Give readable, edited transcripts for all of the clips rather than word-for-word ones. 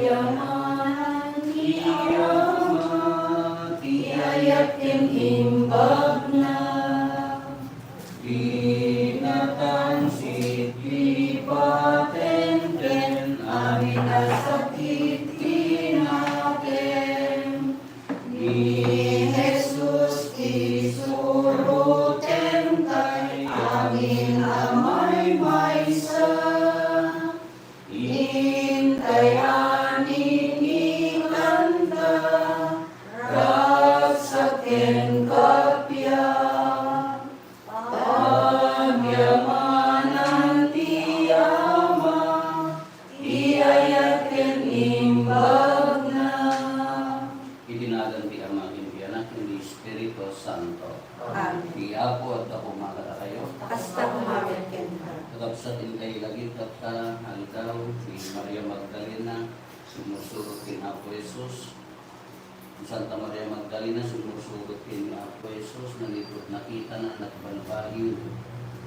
Pagyamanan ti Ama, ti ayat ken imbag na. Tinatangsit lipaten ken amin na sakit tinaken. Ni Jesus isurutem kay amin amay maysa. Intayanin ikanta, ragsaken kapya. Pagyamanan ti Ama, iayaken imbag na. Itinagan ti Ama, ti Anak, ti Espiritu Santo. Amen. Ti Apo at ako makata kayo. Kasta kumakin ka. Tatapsatin kayo lagi kata halikaw si Maria Magdalena sumusurot kin Apo Jesus. Santa Maria Magdalena sumusurot kin Apo Jesus, nalipot nakita na nagbanbahin.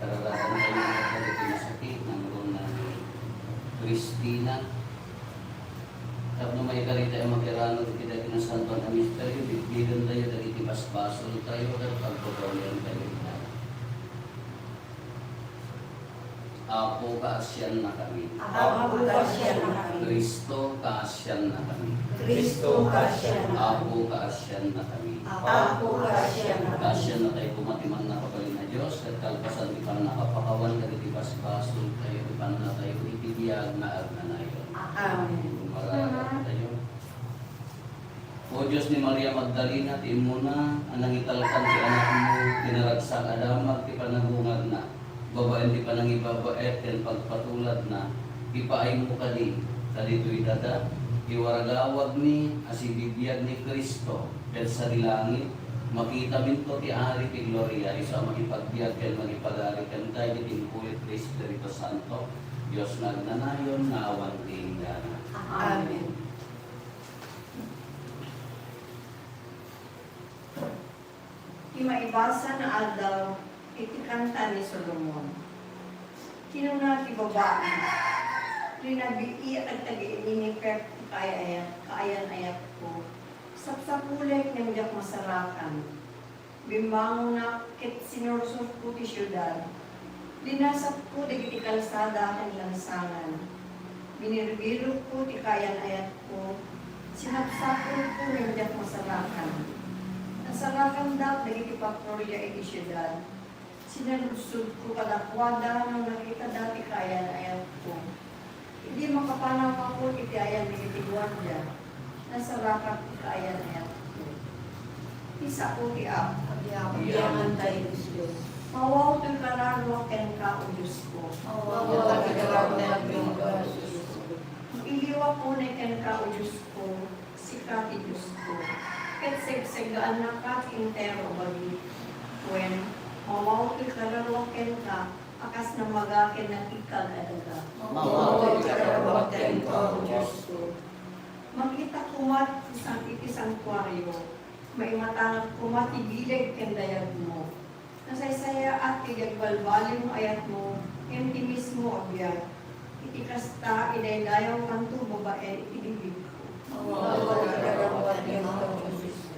Kararatan kayo ng magkalit na sakit ng rona ni Cristina. Tapos na may karita ay magkirano kita ng Santo na Misteryo, bigbigan tayo dali basbasol tayo at pagpapawalian tayo. Apo kaasyan na kami. Apo kaasyan na kami. Kristo kaasyan na kami. Kristo kaasyan na kami. Apo kaasyan na kami. Apo kaasyan na kami. Kaasyan na tayo kumatiman na kapalin na Diyos at kalpasan di pa nakapakawan ka di basbasol tayo di pa na tayo itibiyag na agnanayon. Amen. Mararap tayo. O Diyos ni Maria Magdalena, tiin mo na ang nangitalkan ti anak mo, tinaragsak adamag, ti panahungag na. Babaen di pa nang ibabaet, yan pagpatulad na, ipaay mo kadi, kadito'y dada, iwaragawag ni, asibibiyag ni Kristo, pero sa dilangit, makita minto ti ari ti Gloria, isa magipagbiag ken magipagali ken tayo, itinpulit ni Espiritu Santo, Diyos nagnanayon, naawan ti ingana. Amen. Imaibasa na aldaw, itikanta ni Solomon. Kinuna ti babae, rinabii at tag-ininipep kaayan ayat ko. Sapsapulik ng diyak masarakan. Bimbangon na kit sinursur ko ti syudad. Linasap ko di kalsada ang lansangan. Binirbiro ko ti kayan ayat ko. Sinapsapul ko ng diyak masarakan. Nasarakan daw dagiti patrolya iti syudad. Sinalusod ko kadakwada nang nakita dati kaya na ayat ko. Hindi makapanaw ako iti ayan ni iti guardia. Nasarakan ti kaya na ayat ko. Isa ko ti Apo. Pagyaman tayo Diyos. Mawaw to'y kararwa ken ka o Diyos ko. Mawaw kagaraw na Diyos. Iliwa ko na ken ka o Diyos ko. Sikati Diyos ko. Ket segsegaan na ka intero bagi. When mawaw to'y kararwa ken ka. Akas na magakin ng ikag adaga. Mawaw kagaraw ka o Diyos ko. Makita kumat sa iti sanktuaryo. May matangat kumat ibilig ken dayag mo. Nasaysaya at igagbalbali mo ayat mo. Iti mismo abiyag. Iti kasta idaydayaw kanto babae iti bibig ko. Mawaw kagaraw ka o Diyos ko.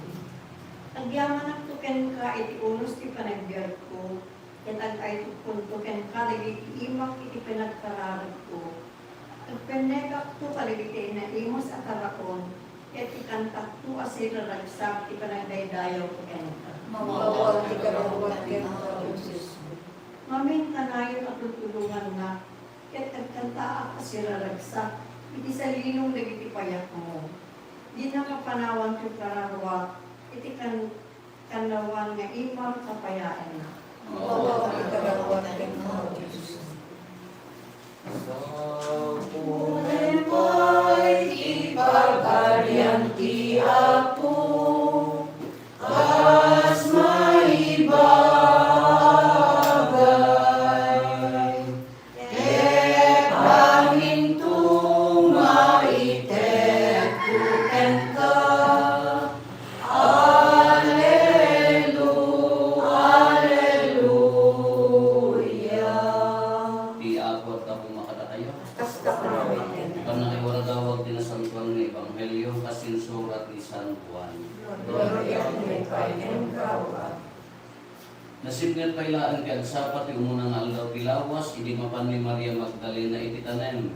Agyaman ak tuken ka iti unos ti panagbiag ko. Ket agay tuken ka dagiti imak iti pinagkararag ko. Agpenegak to kaligiti na imos at tarakon. Ket ikantak to asira ragsak ti panagdaydayaw tuken ka. Mawaw kagaraw ka o Diyos ko. Mamin kanayon at tutulungan na. Ket agkanta ak asira ragsak. Iti salinong dagiti payak mo. Di nakapanawan ti kararwa. Iti kanawan nga imang kapayaan na. Mawaw kagaraw ka o Diyos ko. Pulen Pa'y ipagarian ti Apo, as maibagay. Ket bangin tumaitek tuken ka. Alleluia. Di ako at ako makata kayo. Kasta kumakin. Ikaw na kayo waragawag din espiritual nga ebanghelyo kasinsurat ni San Juan. Gloria a ti, Padre, Nasibngat pailaan kay agsapat yung unang aldaw tilawas, hindi mapan ni Maria Magdalena iti tanem.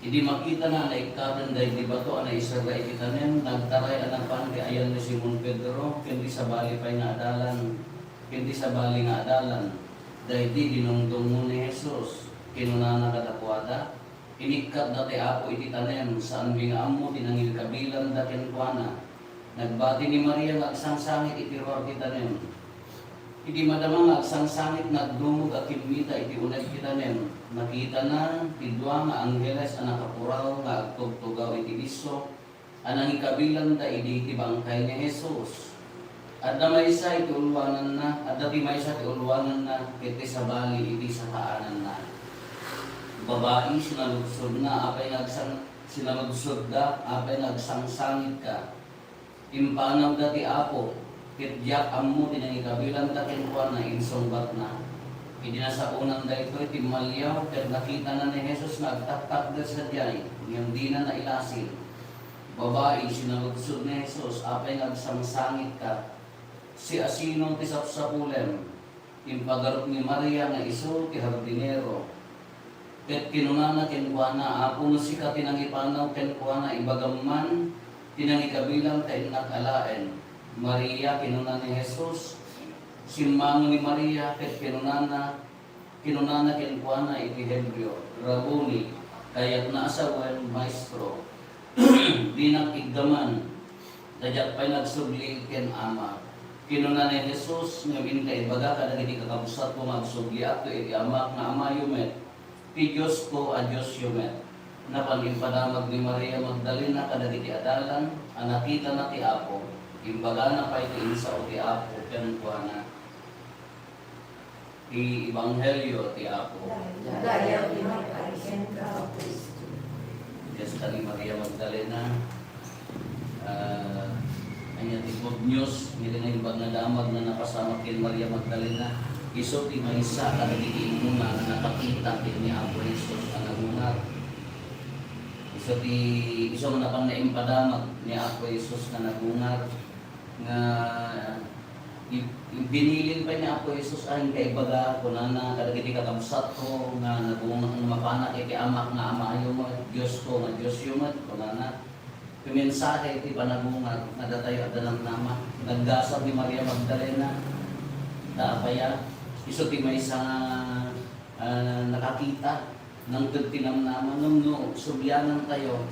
Hindi makita na naikatan dahil di ba to na isarga iti tanem, nagtaray anapan kay ayan ni Simon Pedro, kundi sa bali pa'y nga adalan, kundi sa bali nga adalan. Dahil di dinungdong mo ni Jesus, kinunana kadakwada, inikat dati apo iti tanem, saan bingamo tinangil kabilang datin kuana. Nagbati ni Maria nga agsangsangit iti ruar iti tanem. Hindi madamang agsangsangit nagdumog at kinwita iti unay kitanem. Nakita na, tidwa nga anggeles ang nakapuraw nga agtugtugaw iti liso, anang ikabilang da iti bangkay ni Jesus. At damay isa iti ulwanan na, at dati may isa iti ulwanan na, iti sa bali iti sa kaanan na. Babae, sinaludsod na, apay sinaludsod da, apay nagsangsangit ka. Impanaw dati apo, kityak ammo tinang ikabilang takin kuan na insongbat na. Hindi na sa unang dahito iti malyaw, kaya nakita na ni Jesus na agtaktak da sa diyay, yung di na nailasin. Babae, sinaludsod ni Jesus, apay nagsangsangit ka. Si asinong tisap-sapulem, impagarot ni Maria nga iso ti hardinero. Ket kinunana kenkwana, apo no si ka tinang ipanaw kenkwana ibagaman, tinang ikabilang kay nakalaen. Maria, kinuna ni Jesus, simmango ni Maria, ket kinunana kinkuana iti Hebreo, Rabuni, kayat naasawen, maestro, dinak igdaman, dajak pa'y nagsugli ken ama. Kinuna ni Jesus, ngamin kay baga, kadagiti kakabusat ko magsugli ato iti amak na ama yumet, ti Diyos ko a Diyos yumet. Napanimpadamag ni Maria Magdalena, kadagiti adalan, anakita na ti Apo, imbaga na pa iti insa o ti Apo, kenkwana ti Ebanghelyo ti Apo. Gloria a ti, Padre, Fiesta ni Maria Magdalena. Anya ti good news, hindi na imbag na damag na napasama kin Maria Magdalena. Iso ti maysa kadagiti imuna na nakakita kin ni Apo Jesus ang nagungar. Iso man napang naimpadamag ni Apo Jesus na nagungar nga binilin pa niya Apo Jesus ang kaibaga kunana kadagiti kakabsat ko nga nagungar mapana kay amak nga amayo mo Dios ko nga Dios yumat kunana pimensahe ti panagungar nadatayo adalang nama nagdasab ni Maria Magdalena daapaya iso ti maysa nakakita ng tinamnaman nung no subyanan tayo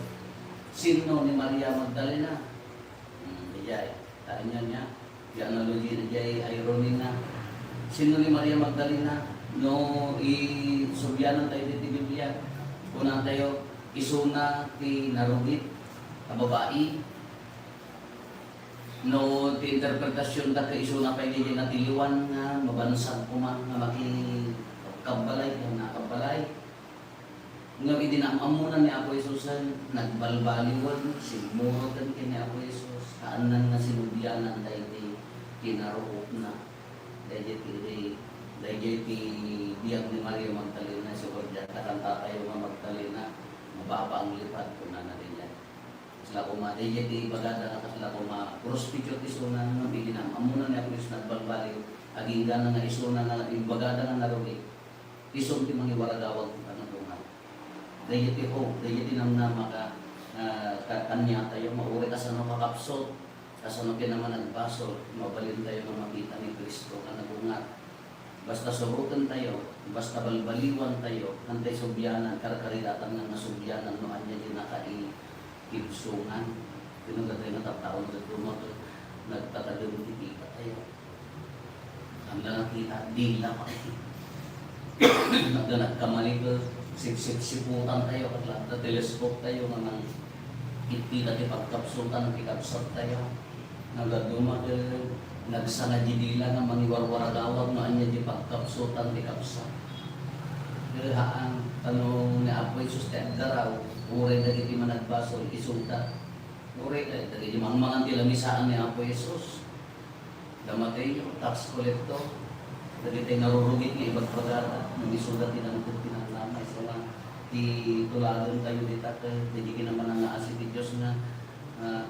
sino ni Maria Magdalena ijay tanya niya di analogy na jay irony na sino ni Maria Magdalena no subyanan tayo dito Biblia una tayo isuna ti narugit na babae no ti interpretasyon ta kay isuna pa di natiliwan nga mabansag kuma nga makikabalay nga nakabalay nga idinamamunan ni Apo Jesus nagbalbaliwan simurotan kini Apo Jesus kaanan nga sinubyanan dahil kinaruok na dahil ti biyag ni Maria Magdalena so kaya kakanta tayo nga Magdalena mababa ang lipad kung na rin yan sila kuma dahil ti bagada na sila kuma prostitute isunan nga idinamamunan ni Apo Jesus nagbalbaliw aging gana nga isunan nga bagada nga narugi isong ti mangiwaradawag dahil iti hope, dahil iti namnama kanya tayo, mauri ka sa makakapsot, kasano naman nagbasol, mabalin tayo na makita ni Kristo ka nagungat. Basta surutan tayo, basta balbaliwan tayo, hantay subyanan, karakaridatan ng nasubyanan, no anya din nakaibsungan. Pinugat tayo natataon sa tumoto, nagtatagawin tipika tayo. Ang nakita, dila pa. Nagkamali ko, siputan tayo at lahat na teleskop tayo nga nang itila ti pagkapsultan pikapsat tayo nagaduma nagsana jidila nga mangiwarwaragawag no anya di pagkapsultan ti kapsat haan tanong ni Apo Jesus ti agdaraw uray dagiti managbasol isulta uray dagiti mangmangan ti lamisaan ni Apo Jesus damatay tax collector dagiti narurugit nga ibag pagata nang isulat ti nang tinanamay so nga Di tuladon tayo dita ka, hindi kinaman ang naasi ti Diyos nga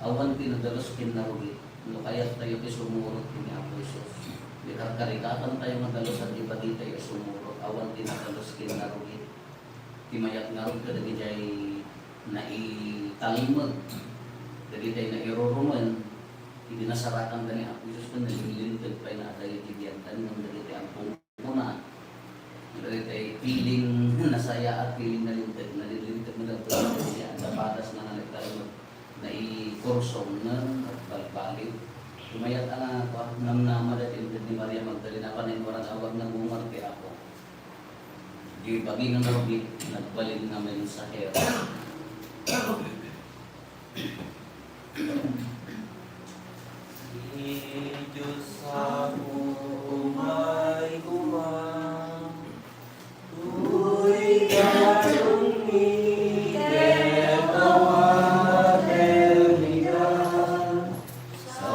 awan tinadalos kinarugi. No kaya tayo ti sumurot kini Apo Isus. Di karikatan tayo madalos at iba di tayo sumurot. Awan tinadalos kinarugi. Timayak nga rin ka dagi jay naitalimod. Dagi tayo nairuruman. Hindi nasarakan ka ni Apo Isus ka nalilintag pa na tayo tibiyantan ng dagi tayo ang pungkuna. Dagi tayo feeling nasaya at feeling nalilintag mo lang tayo siya. Ang dapatas na nalagtalimod na i-kursong ng balbalik. Tumayat ang namnama dati ni Maria Magdalena pa na warang awag na bumarte ako. Di bagi ng narugi, nagbalik nga mensahero. Diyos ako umay kumang, uy karong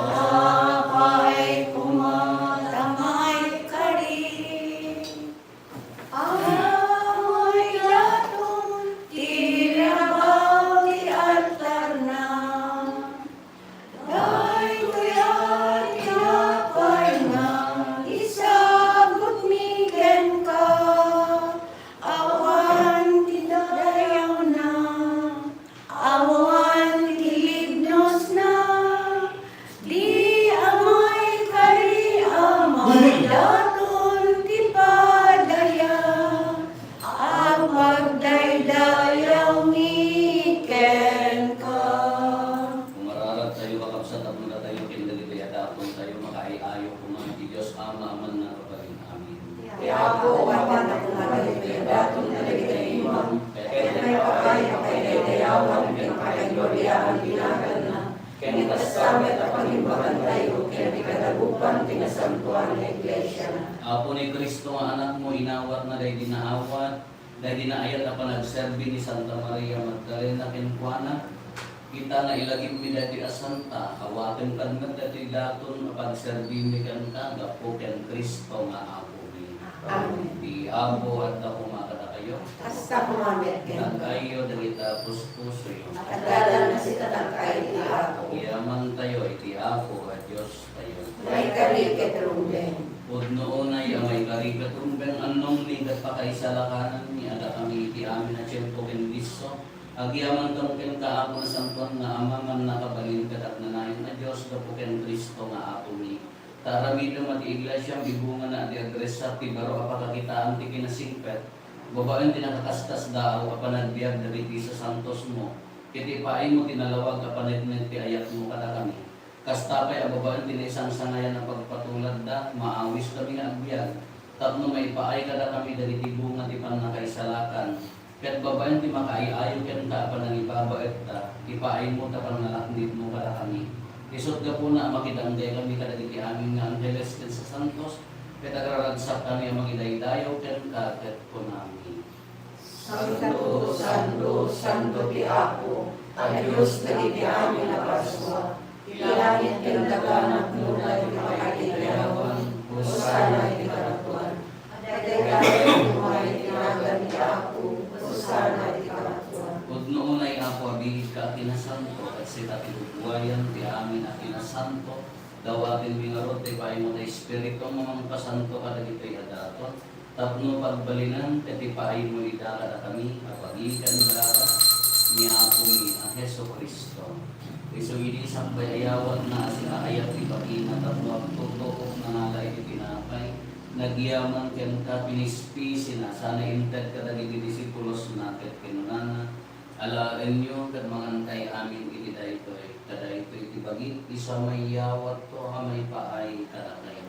Sapay kumatamay kari, amoy latong tirabaw di altar na. Dahil kuya't tinapay nga, isagot migen ka, awan tinadayaw na, awan tilibnos na. Di amay kari amay daton ti padaya, ang pagdaydayaw miken ka. Kung mararat tayo kakapsat at mga tayo kinagigaya tapon tayo makaiayo kung mga Diyos Ama aman na kaparin. Amin. Kaya ako kapan ako nalagay daton nalagay imam, kaya may pakaya kay dayawan pinakayagloria ang ginagan na. Kaya kasamit at pagimbakan tayo, kaya di kadagupan tinasampuan ng iglesia na. Apo ni Kristo ang anak mo, inawat na dahil dinaawat, dahil dinaayat na panagserbi ni Santa Maria Magdalena Kenkuana, kita na ilagim mi dati asanta, awatin kan nga dati daton, pagserbi mi kan ka, gapo ken Kristo nga apo mi. Amen. Di apo at ako makata kayo, Hasta kumamit nang ka. kayo dagita puspuso yo. Nakadala na si tatangkay ni ako. Iyaman tayo, iti apo at Diyos tayo. May karikit rumben. Pod noon ay may karikat rumbeng anong ligat pa kay salakanan ni ada kami iti amin at siyempo kendiso. Agyaman kang kaako na sampuan na amangan nakabalin katat na nayon na Diyos gapo ken Kristo nga ako ni. Taramidom at iglesia bibungan na di adresa ti baro apakakitaan ti kinasingpet. Babaen ti nakakastas daaw apanagbiag dagiti sa santos mo. Kiti paay mo tinalawag apanagnet ti ayat mo kada kami. Kastapay ababaan din isang sangayan ng pagpatulad da, maawis kami nga agbyag. Tapno may paay kada kami dagiti bunga ti panakaisalakan. Ket babaen ti makaiayo ken ka panangibabaet ta, ipaay mo ta pananalaknit mo kada kami. Isot ka po na makidanggay kami kada dagiti amin nga angeles ken sa santos, ket agraragsak kami ang magidaydayo ken ka ket po namin. Santo, Santo, Santo ti ako, ang Diyos na amin na Paswa. Ilangit ken daganat nunay makakitiyawan, usana iti karatuan. Adaydayan tumay tinagan ti ako, usana iti karatuan. Kung noon ay ako abihid ka kinasanto, at sita tinubuhayan ti amin at kinasanto, daw atin bingarot ti paay mo na espiritu mo mga pasanto ka dagitoy adaton, tapno pagbalinan, kati paay mo idala na kami, apagikan nila ni ako ni ang Heso Kristo. Iso hindi isang bayayawan na sinaayat ti pagina, tapno ang tutok na nalay ti pinapay, nagyaman ken ka pinispisi na sana inted ka dagiti disipulos na ket kinunana alaen nyo ket mangantay amin iti daytoy kada ito iti bagi isa may yawat to amay paay kada kayo.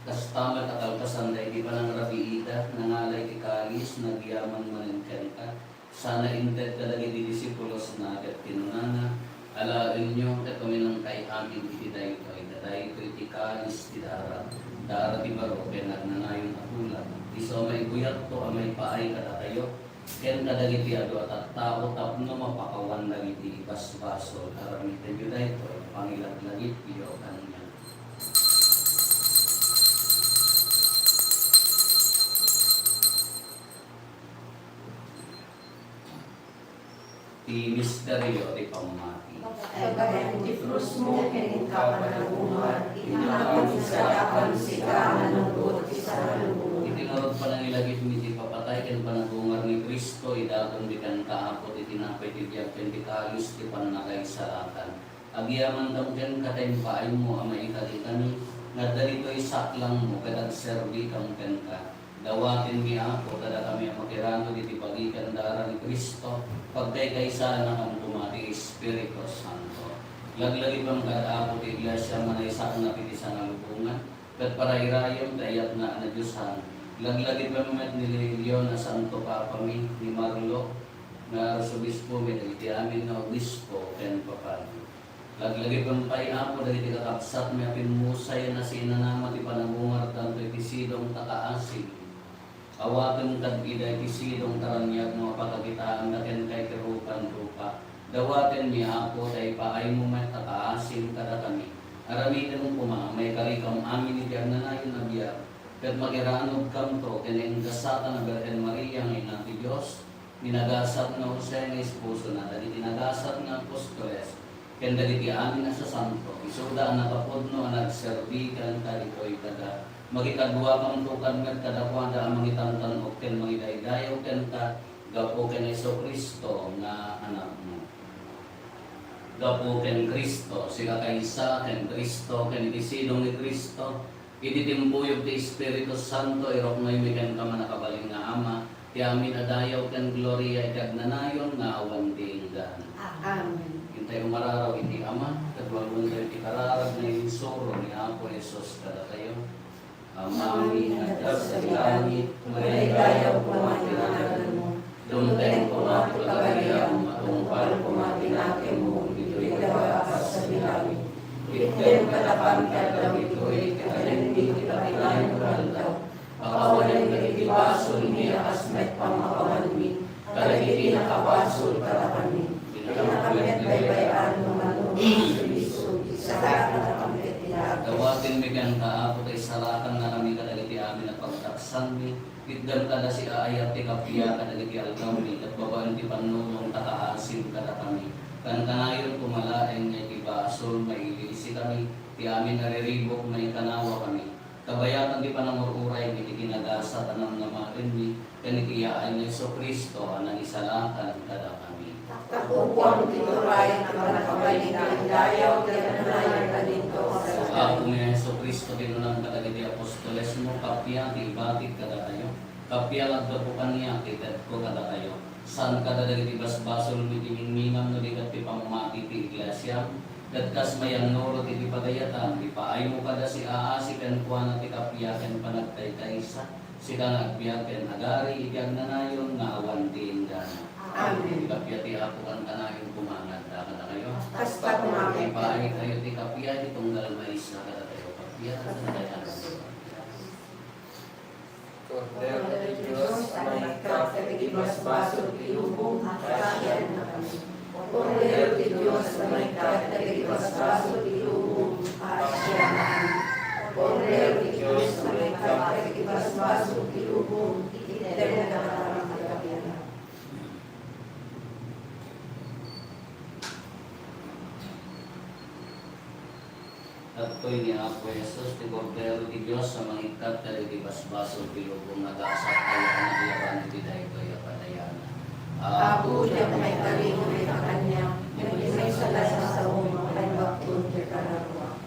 Kastamat at alkasanday di pa nang rabiita nangalay ti kalis nagyaman manenken ka. Sana inted ka lagi di disipulos na ket kinunana alaen nyo ket kami nang kay amin iti daytoy dayto iti kalis ti dara ti baro ken nagnanayon akulan iso may buyat to amay paay kada kayo ken kadagiti adu at tao tapno mapakawan dagiti basbaso aramiten yu daytoy pangilaglagit, iyo kanya. Ti misteryo ti pamati. Kagayan ti krus mo, kining kapananguhan, itinakon sa dapan si kaananugot, isa nalubuhan. Itinurot pa ng ilagit mi ti papatay, ken panagungar ni Kristo, idaton di kan kaapot, itinapay ti diyak, ken ti kaayos ti panakay saratan. Agyaman tam ken katay paay mo, amay ikali nga dalito isaklang mo, kadag serbi kang ken ka. Dawatin mi ako, kada kami ang makirano di tipagikan dara ni Kristo, pagkay kaysa na kang tumati Espiritu Santo. Laglagi bang kada ti iglesia manaysa na pitisa nga lubungan, kat parairayon dayat na Diyosan. Laglagi bang met ni Leon na Santo Papa mi, ni Marlo, na Arsobispo mi, dagiti amin na Obispo, ken Papado. Laglagi bang pay ako, dagiti kakapsat mi apin musay na sinanama ti panabungar tanto itisidong takaasig. Awaten kad ida isidong taranyag mga pagkakitaan na ken kay kerupan rupa. Dawaten mi ako tay paay mo met takaasin kada kami. Aramiten mo may karikam amin ni Diagnanayon na biya. Ket magiranog kam to ken gasatan na Birhen Maria ng ina ti Dios. Minagasat nga Jose nga esposo na dagiti nagasat nga apostoles. Ken dagiti amin na sa santo. Isuda ang nakapudno ang nagserbi kan kaditoy kada magikadwa kang tukan met kadakwanda ang mangitantan o ken mangidaydayaw ken ka gapo ken Hesus Kristo nga anak mo. Gapo ken Kristo siga kaysa ken Kristo ken itisidong ni Kristo ititimbuyog ti Espiritu Santo irok may ken ka manakabaling nga ama ti amin adayaw ken gloria ikagnanayon nga awan ti inggan. Amen. Hintay umararaw iti ama kadwalon tayo ti kararag na insuro ni Apo Hesus kada tayo. Amami atas sa langit, maydayaw kumatinanagan mo, dumteng kumati pagayam, matungpal kumatinakin mo, ito'y dawakas sa bilangit. Item katapan kadam ito'y kakalindi kita kinayin kaldaw, pakawalan nagigibasol niya asmet pamakawanmin, kalagiti nakabasol katapanin. Pinakamet baybayan naman suliso, isa katakamit nila. Dawatin mi kan kaapo tay saratan na kami kadagiti amin at pagtaksan mi. Itdan kada si aayat ti kapiya kadagiti algam mi at babaan ti panulong takaasin kada kami. Kan kanayon kumalaeng nga ti basol mailisi kami. Ti amin nariribok may kanawa kami. Kabayatan ti panangururay mi ti kinagasat anang namarin mi. Kanitiyaan ni Hesus Kristo anang isalakan kada kami. Kakukuang tituray na panakabaling ng dayaw kinanayan ka dito sa Ako ni Hesus Kristo kinunang kadagiti apostoles mo kapya ti ibatit kada kayo. Kapya lagda po kaniya kitet ko kada kayo. San kada dagiti basbasol mi timingmingam no dikat ti pamamati ti iglesia. Katkas mayang noro ti pagayatan ti paay mo kada si aasi ken kuana ti kapya ken panagtay kaysa. Sika nagbiyaken agari ikagnanayon nga awan ti inggan. Amen. Kapya ti ako kan kanayon kumangad kada kayo. Hasta kumapit. Ipaay kayo ti kapya ti tunggal mais na kada kayo kapya sa kaya. Kordero de Diyos, may kapatid baso ilubong kakayan na kami. Kordero de Diyos, may kapatid baso ilubong kakayan na kami. Kordero de Diyos, may kapatid baso ilubong kakayan na kami. At ko'y ni Apo Hesus, ti Kordero di Diyos sa mga ikat na di basbaso pilubong nag-asat kaya ka nagiyaran di dahil ko'y apadayana. Apo siya may kalingon na kanya, may salasa sa umang ay baktun kay kararwa.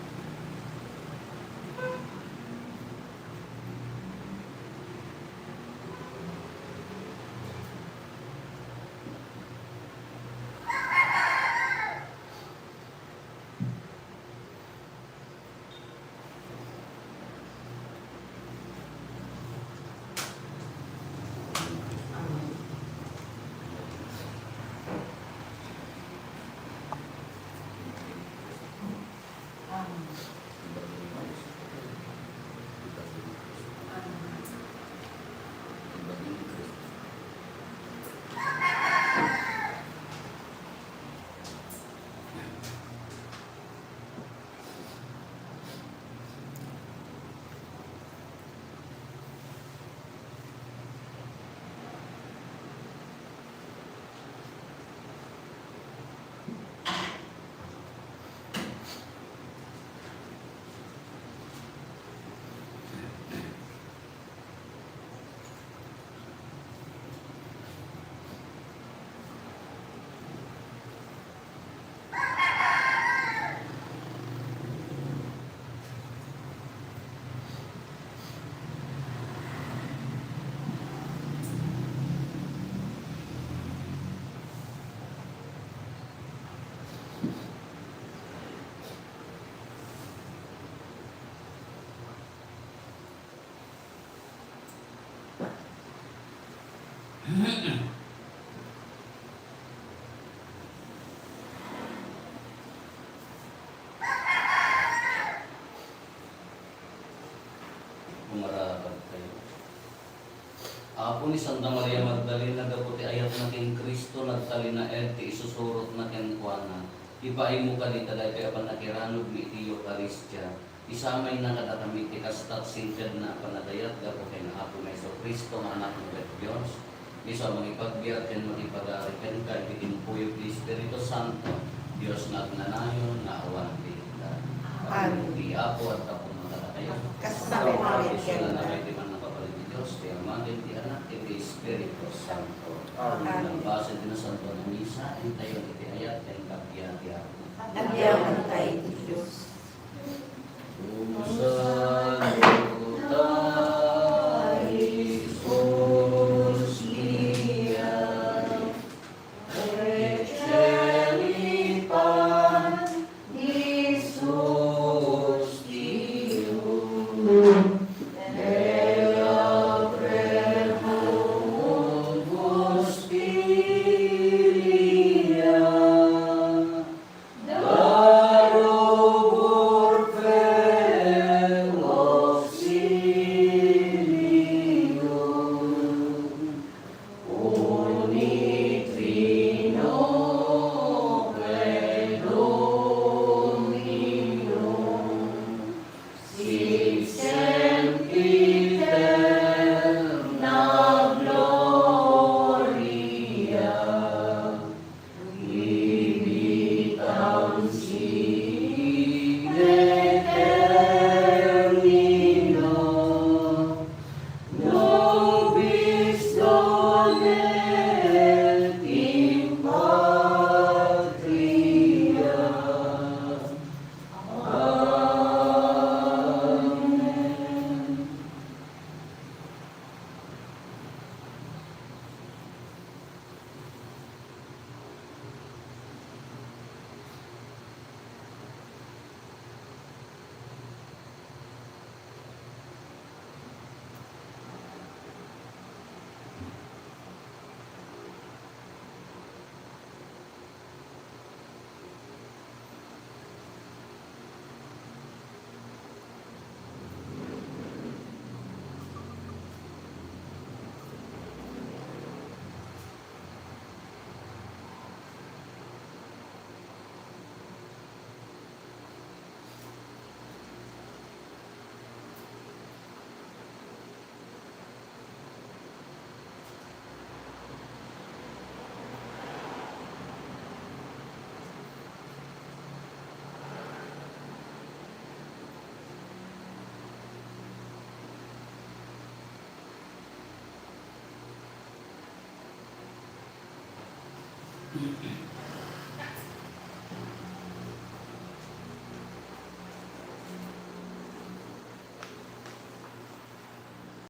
Pumarapag kayo. Apo ni Santa Maria Magdalena daputi ayat na king Kristo nagtali na ti isusurot na ken kuana. Ipaay mo ka di taday kaya pa nakiranog ni Tiyo Karistya. Isamay na katatamit ikastat singkad na panadayat daputi na Apo na Iso Kristo nga anak ng Diyos. Isa magipagbiat ken magipag-ari ken kay itimpuyo ti Espiritu Santo. Dios nagnanayon na awan kita. Amen. Di Apo at Apo magkakatayo. Kasama namin Sila na kayo. may timan ng kapalit ni Diyos, ti Ama, ti Anak, ti Espiritu Santo. Amen. Ang base din sa Santo ng Misa, ang tayo iti ayat, ang kapya, ti Apo. Nagyaman tayo ni Diyos.